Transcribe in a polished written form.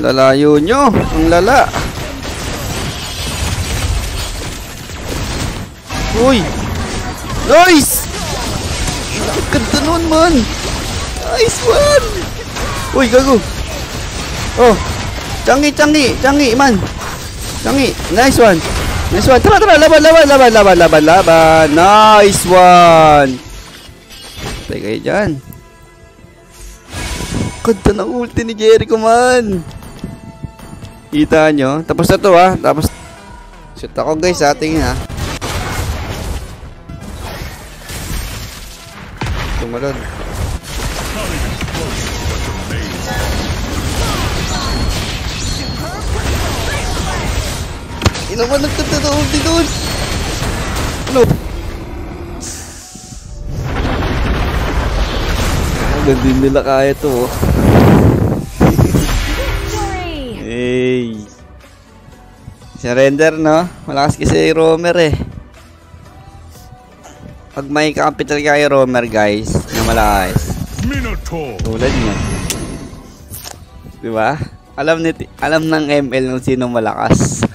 Lalayo nyo. Ang lala. Uy. Nice. Ganda nun man. Nice one. Uy, gago. Oh. Changi man. Changi. Nice one. Nice one. Tara. Laban. Nice one. Patay kayo dyan. Ganda ng ulti ni Jericho man. Kita nyo. Tapos na to ha. Tapos shoot ako guys ha. Tingin ha. Tumalon. Ino ba nagtata na ulti doon? Ano? Hindi nila kaya to. Hey. Surrender no? Malakas kasi Romer eh. Pag may capital kaya Romer guys, na malakas. Tulad niya. Diba? Alam ng ML kung sino malakas.